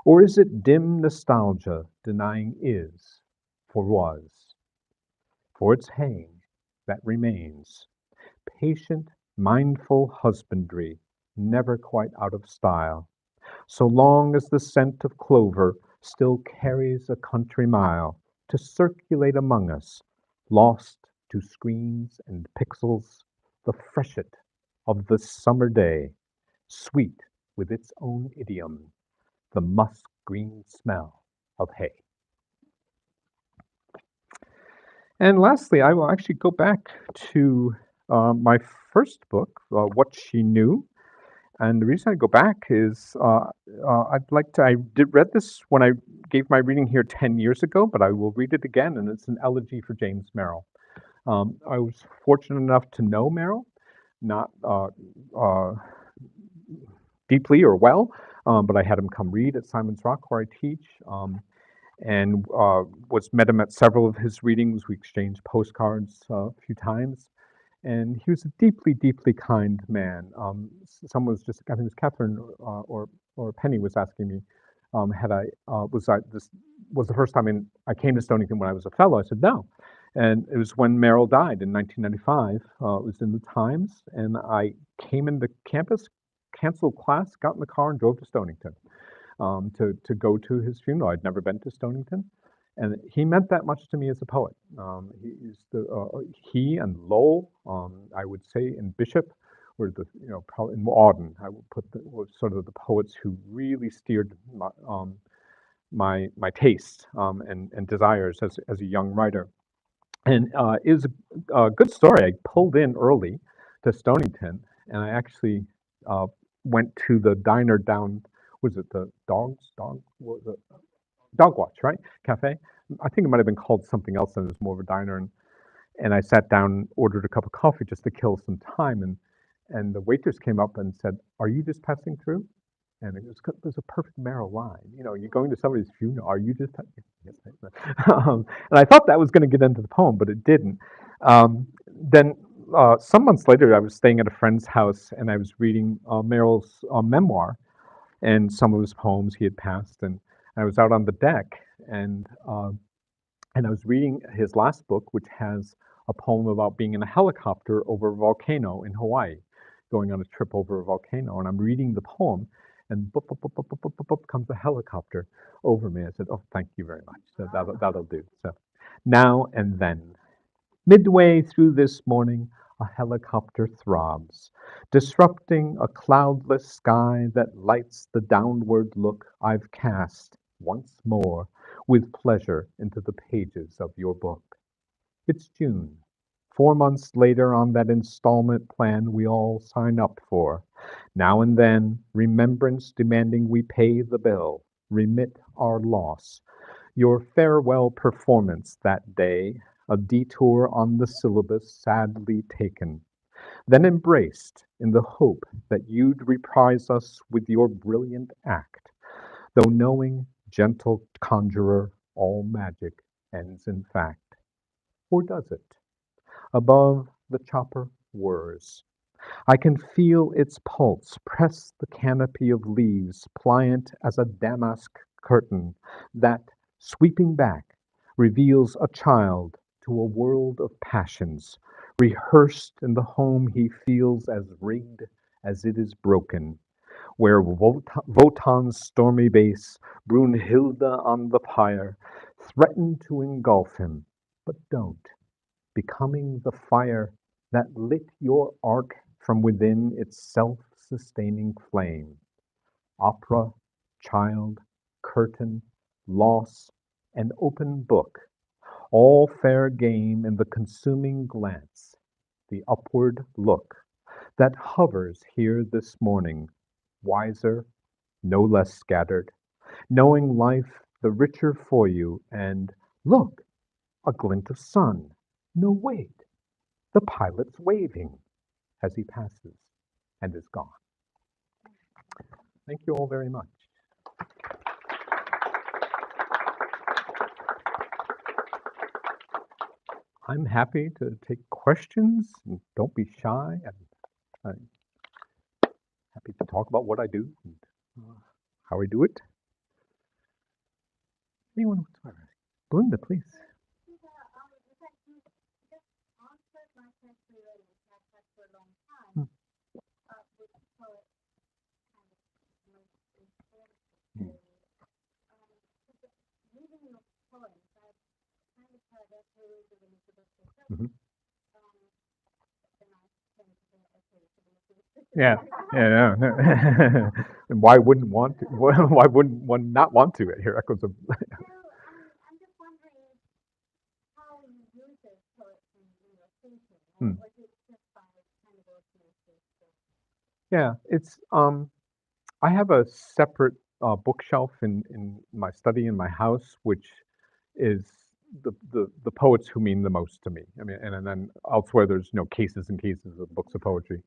S2: Or is it dim nostalgia denying is for was? For it's haying that remains, patient, mindful husbandry, never quite out of style, so long as the scent of clover still carries a country mile to circulate among us, lost to screens and pixels, the freshet of the summer day, sweet with its own idiom, the musk green smell of hay. And lastly, I will actually go back to my first book, What She Knew. And the reason I go back is I read this when I gave my reading here 10 years ago, but I will read it again, and it's an elegy for James Merrill. I was fortunate enough to know Merrill, not deeply or well, but I had him come read at Simon's Rock where I teach, and met him at several of his readings. We exchanged postcards a few times, and he was a deeply, deeply kind man. Someone was just, I think it was Catherine or Penny was asking me, this was the first time I came to Stonington when I was a fellow. I said no, and it was when Merrill died in 1995. It was in the Times, and I came into campus, canceled class, got in the car, and drove to Stonington to go to his funeral. I'd never been to Stonington, and he meant that much to me as a poet. He and Lowell, I would say, and Bishop were probably in Auden. I would put were sort of the poets who really steered my tastes and desires as a young writer. And it was a good story. I pulled in early to Stonington, and I actually went to the diner down. Was it the Dog Watch, right? Cafe. I think it might have been called something else, and it was more of a diner. And I sat down, ordered a cup of coffee just to kill some time, and the waitress came up and said, "Are you just passing through?" And it was a perfect Merrill line. You're going to somebody's funeral. Are you just? Yes. And I thought that was going to get into the poem, but it didn't. Then some months later, I was staying at a friend's house, and I was reading Merrill's memoir and some of his poems. He had passed, and I was out on the deck, and I was reading his last book, which has a poem about being in a helicopter over a volcano in Hawaii, going on a trip over a volcano. And I'm reading the poem, and boop, boop, boop, boop, boop, boop, boop, boop, comes a helicopter over me. I said, "Oh, thank you very much. So that'll do." So now and then, midway through this morning, a helicopter throbs, disrupting a cloudless sky that lights the downward look I've cast once more, with pleasure into the pages of your book. It's June. 4 months later on that installment plan we all sign up for. Now and then, remembrance demanding we pay the bill, remit our loss. Your farewell performance that day, a detour on the syllabus sadly taken, then embraced in the hope that you'd reprise us with your brilliant act, though knowing, gentle conjurer, all magic ends in fact. Or does it? Above the chopper whirs. I can feel its pulse press the canopy of leaves, pliant as a damask curtain that, sweeping back, reveals a child to a world of passions, rehearsed in the home he feels as rigged as it is broken, where Wotan's stormy base, Brunhilde on the pyre, threaten to engulf him, but don't, becoming the fire that lit your ark from within its self-sustaining flame. Opera, child, curtain, loss, and open book, all fair game in the consuming glance, the upward look that hovers here this morning, wiser, no less scattered, knowing life the richer for you, and look, a glint of sun. No, wait, the pilot's waving as he passes and is gone. Thank you all very much. I'm happy to take questions. And don't be shy. I'm happy to talk about what I do and how I do it. Anyone wants to? Belinda, please. Hmm. Hmm. Mhm. Yeah, yeah, no. And why wouldn't want to? Why wouldn't one not want to? Here echoes of. Hmm. Yeah, it's I have a separate bookshelf in my study in my house, which is the poets who mean the most to me. I mean, and then elsewhere there's cases and cases of books of poetry,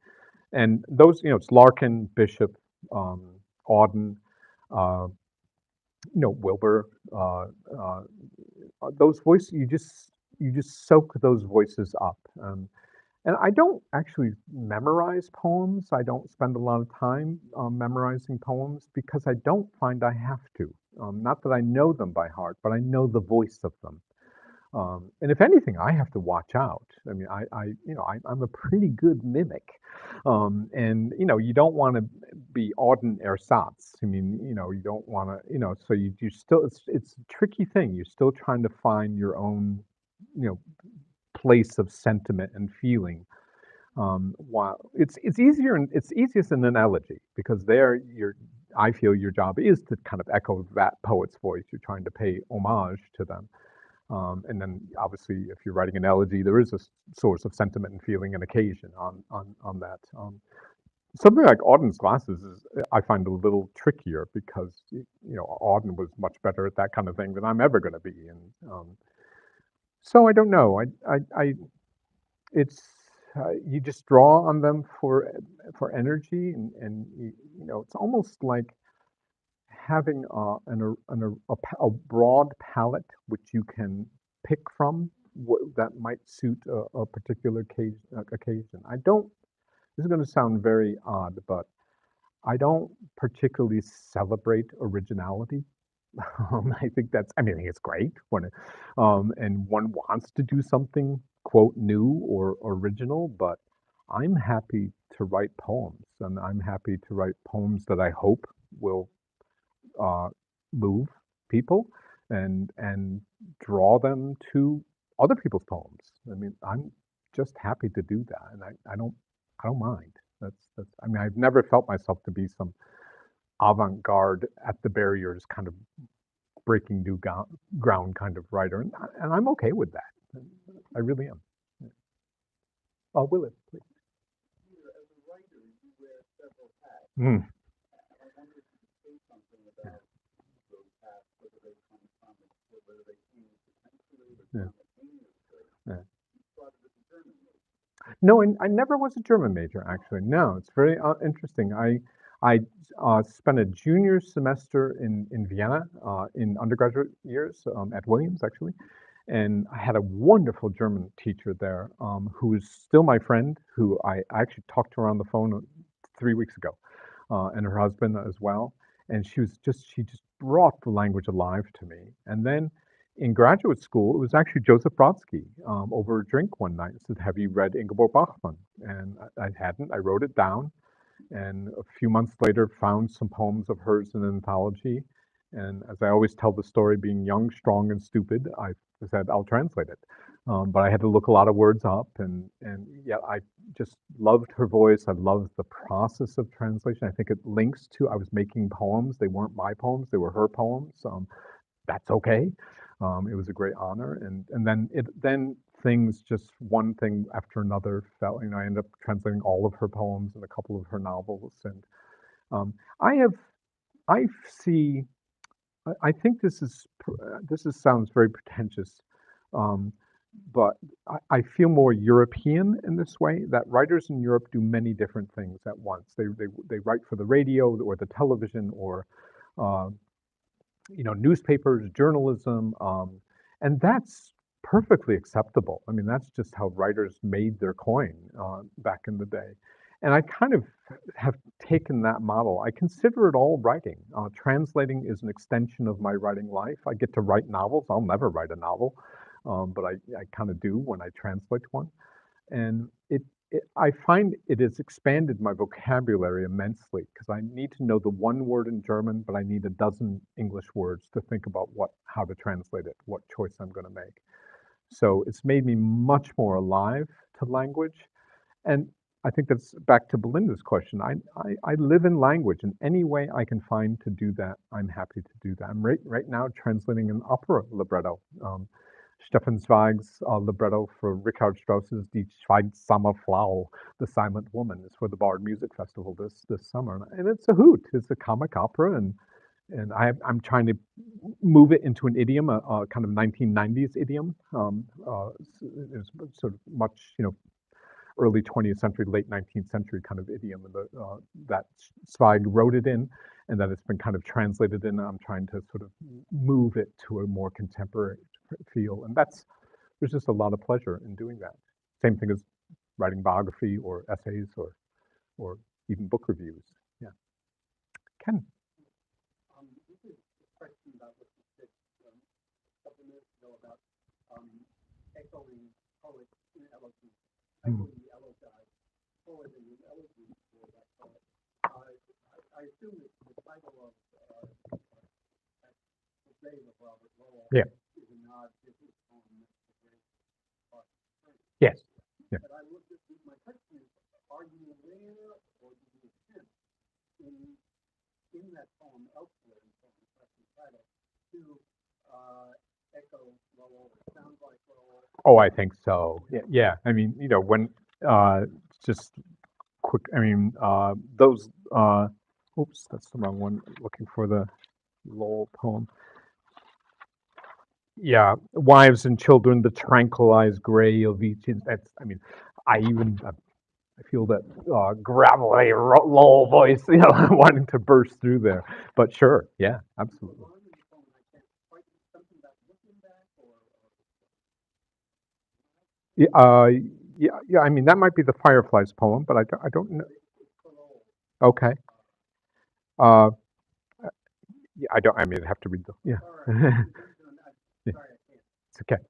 S2: and those it's Larkin, Bishop, Auden, uh, Wilbur. Those voices you just soak those voices up. And I don't actually memorize poems. I don't spend a lot of time memorizing poems because I don't find I have to. Not that I know them by heart, but I know the voice of them. And if anything, I have to watch out. I mean, I'm a pretty good mimic, and you don't want to be Auden ersatz. I mean, you don't want to, so you still, it's a tricky thing. You're still trying to find your own, you know, place of sentiment and feeling. While it's easier and it's easiest in an elegy because there I feel your job is to kind of echo that poet's voice. You're trying to pay homage to them. And then obviously, if you're writing an elegy, there is a source of sentiment and feeling and occasion on that. Something like Auden's glasses is I find a little trickier because Auden was much better at that kind of thing than I'm ever going to be, and so I don't know. It's you just draw on them for energy, and it's almost like having a broad palette which you can pick from that might suit a particular occasion. I don't. This is going to sound very odd, but I don't particularly celebrate originality. I think I think it's great when and one wants to do something quote new or original, but I'm happy to write poems, and I'm happy to write poems that I hope will uh, move people and draw them to other people's poems. I mean, I'm just happy to do that, and I don't mind. That's. I mean, I've never felt myself to be some avant-garde at the barriers kind of breaking new ground kind of writer, and I'm okay with that. I really am. Oh, Willis, please. Mm. Yeah. Yeah. No, I never was a German major, actually. No, it's very interesting. I spent a junior semester in Vienna in undergraduate years at Williams, actually, and I had a wonderful German teacher there who is still my friend, who I actually talked to her on the phone 3 weeks ago, and her husband as well. And she just brought the language alive to me. And then in graduate school, it was actually Joseph Brodsky over a drink one night. Said, "Have you read Ingeborg Bachmann?" And I hadn't. I wrote it down, and a few months later found some poems of hers in an anthology. And as I always tell the story, being young, strong, and stupid, I said I'll translate it. But I had to look a lot of words up, and yeah, I just loved her voice. I loved the process of translation. I think it links to I was making poems. They weren't my poems; they were her poems. That's okay. It was a great honor, and then things just one thing after another fell. You know, I ended up translating all of her poems and a couple of her novels, and I have I see. I think this sounds very pretentious, um, but I feel more European in this way. That writers in Europe do many different things at once. They write for the radio or the television or uh, newspapers, journalism, and that's perfectly acceptable. I mean, that's just how writers made their coin back in the day. And I kind of have taken that model. I consider it all writing. Translating is an extension of my writing life. I get to write novels. I'll never write a novel, but I kind of do when I translate one. And I find it has expanded my vocabulary immensely because I need to know the one word in German, but I need a dozen English words to think about how to translate it, what choice I'm going to make. So it's made me much more alive to language. And I think that's back to Belinda's question. I live in language, and any way I can find to do that, I'm happy to do that. I'm right now translating an opera libretto. Stefan Zweig's libretto for Richard Strauss's Die Schweigsame Frau, The Silent Woman, is for the Bard Music Festival this summer, and it's a hoot. It's a comic opera, and I'm trying to move it into an idiom, a kind of 1990s idiom. It's sort of much, early 20th century, late 19th century kind of idiom, and that Zweig wrote it in, and that it's been kind of translated in. I'm trying to sort of move it to a more contemporary feel, and there's just a lot of pleasure in doing that. Same thing as writing biography or essays or even book reviews. Yeah, Ken.
S4: This is a question about what you said a couple minutes ago about echoing poets in elegy, echoing the elegized poet in the elegy for that poet. I assume that the title of The Grave of Robert Lowell is a nod to his poem, The Grave of
S2: Yes. Yeah.
S4: But my question is, are you aware or do you attempt in that poem elsewhere in the question title to echo Lowell or sound like Lowell?
S2: Oh, I think so. Yeah. I mean, when just quick. I mean, those. Oops, that's the wrong one. Looking for the Lowell poem. Yeah, wives and children, the tranquilized gray of each. That's. I mean, I feel that gravelly Lowell voice, wanting to burst through there. But sure, yeah, absolutely. Yeah, yeah. I mean, that might be the Fireflies poem, but I don't know. Okay. Yeah, I don't. I mean, I have to read the. Yeah. Yeah. It's okay.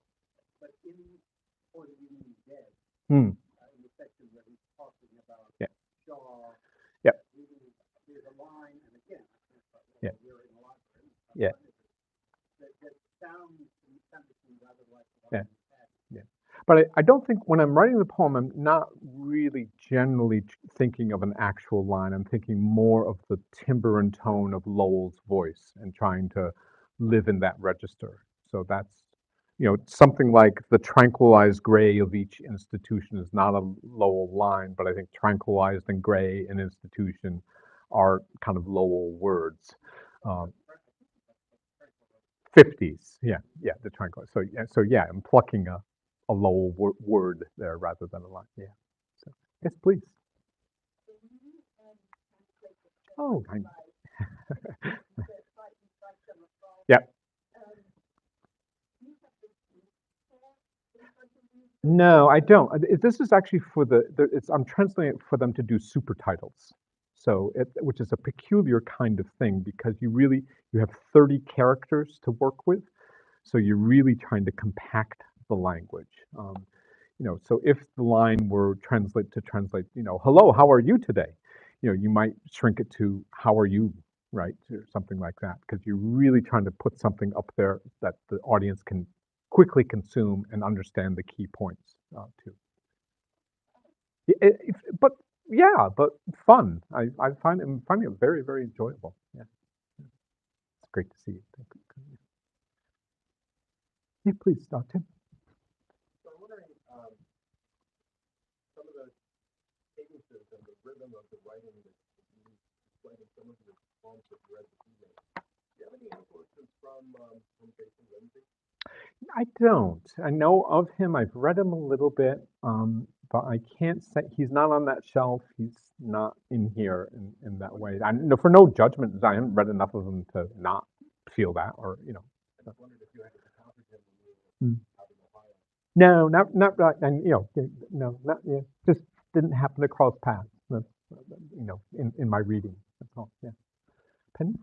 S2: Hmm. Yeah. Yeah. Yeah. Yeah. Yeah. Yeah. But I don't think when I'm writing the poem, I'm not really generally thinking of an actual line. I'm thinking more of the timbre and tone of Lowell's voice and trying to live in that register. So that's, something like the tranquilized gray of each institution is not a Lowell line, but I think tranquilized and gray and institution are kind of Lowell words. Um, 50s, yeah, the tranquilized. So yeah, I'm plucking a Lowell word there rather than a line. Yeah. So yes, please. Oh, yeah. No, I don't. This is actually for I'm translating it for them to do super titles. So, which is a peculiar kind of thing because you have 30 characters to work with. So you're really trying to compact the language. So if the line were translate, hello, how are you today? You might shrink it to how are you, right? Or something like that, because you're really trying to put something up there that the audience can quickly consume and understand the key points too. But yeah, but fun. I I'm finding it very, very enjoyable. Yeah, it's great to see you. Thank you. Yeah, please, Tim.
S4: So I'm wondering, some of the cadences and the rhythm of the writing that you displayed in some of your poems that you read this evening. Do you have any influences from Jason Lindsay?
S2: I don't. I know of him. I've read him a little bit, but I can't say he's not on that shelf. He's not in here in that way. I no for no judgment. I haven't read enough of him to not feel that, or
S4: I just wondered if you had encountered him when you
S2: Mm.
S4: were out in Ohio.
S2: No, not right. And no, not yeah. Just didn't happen to cross paths. That's, in my reading. That's all. Yeah. Penny.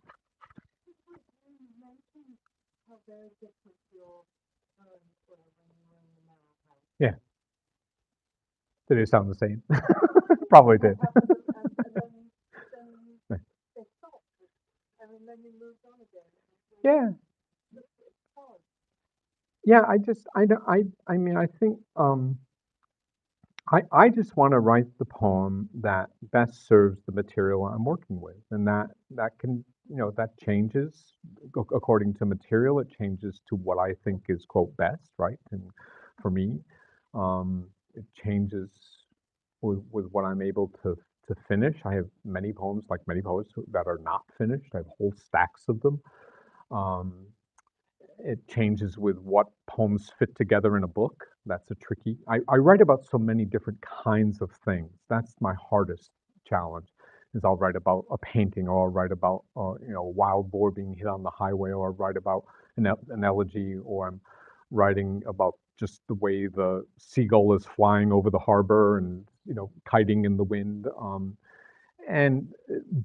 S2: Yeah. Did it sound the same? Probably did. Yeah. Yeah, I don't, I mean, I think, I just want to write the poem that best serves the material I'm working with, and that can, that changes according to material. It changes to what I think is quote best, right? And for me, it changes with what I'm able to finish. I have many poems, like many poets, that are not finished. I have whole stacks of them. Um, it changes with what poems fit together in a book. That's a tricky. I write about so many different kinds of things. That's my hardest challenge. Is I'll write about a painting, or I'll write about a wild boar being hit on the highway, or I'll write about an elegy, or I'm writing about just the way the seagull is flying over the harbor and kiting in the wind. And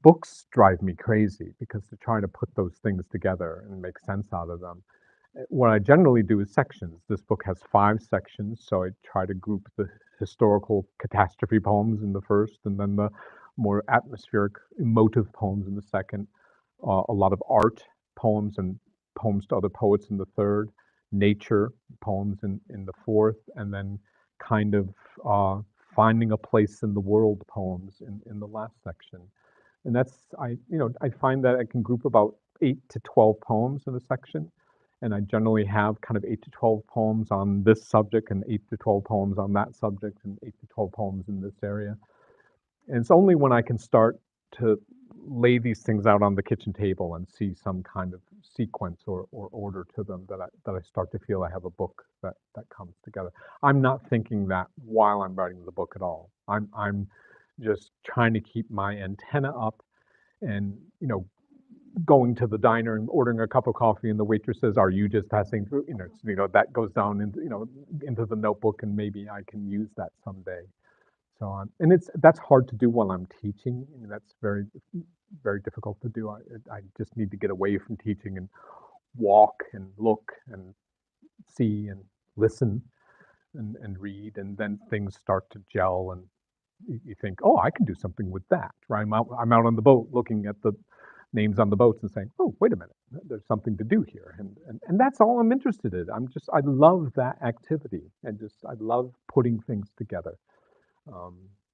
S2: books drive me crazy because they're trying to put those things together and make sense out of them. What I generally do is sections. This book has 5 sections, so I try to group the historical catastrophe poems in the first, and then the more atmospheric, emotive poems in the second. A lot of art poems and poems to other poets in the third. Nature poems in the fourth, and then kind of finding a place in the world poems in the last section. And I find that I can group about 8 to 12 poems in a section, and I generally have kind of 8 to 12 poems on this subject, and 8 to 12 poems on that subject, and 8 to 12 poems in this area. And it's only when I can start to lay these things out on the kitchen table and see some kind of sequence or order to them that I start to feel I have a book that comes together. I'm not thinking that while I'm writing the book at all. I'm just trying to keep my antenna up, and going to the diner and ordering a cup of coffee, and the waitress says, "Are you just passing through?" That goes down into the notebook, and maybe I can use that someday. So on, and that's hard to do while I'm teaching. I mean, that's very, very difficult to do. I just need to get away from teaching and walk and look and see and listen and read, and then things start to gel, and you think, oh, I can do something with that. Right? I'm out on the boat looking at the names on the boats and saying, oh, wait a minute, there's something to do here, and that's all I'm interested in. I love that activity, and I love putting things together.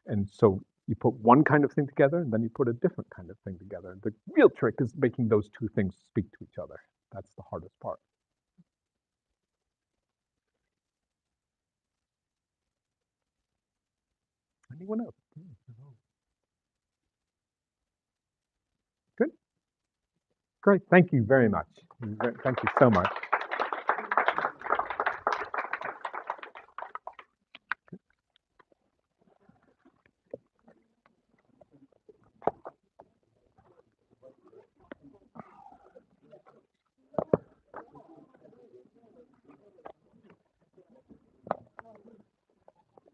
S2: And so you put one kind of thing together, and then you put a different kind of thing together. The real trick is making those two things speak to each other. That's the hardest part. Anyone else? Good. Great. Thank you very much. Thank you so much.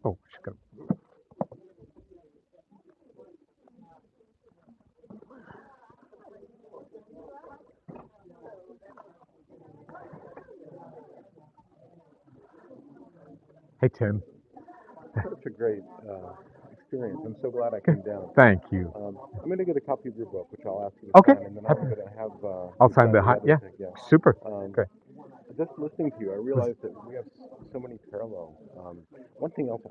S2: Oh, she's got. Hey, Tim.
S5: Such a great experience. I'm so glad I came down.
S2: Thank you.
S5: I'm going to get a copy of your book, which I'll ask you to
S2: Okay.
S5: sign, and then I'm going to have
S2: I'll
S5: you
S2: sign the
S5: other
S2: yeah.
S5: thing, yeah.
S2: Super.
S5: Um,
S2: Okay.
S5: Just listening to you, I realized that we have so many parallels. One thing else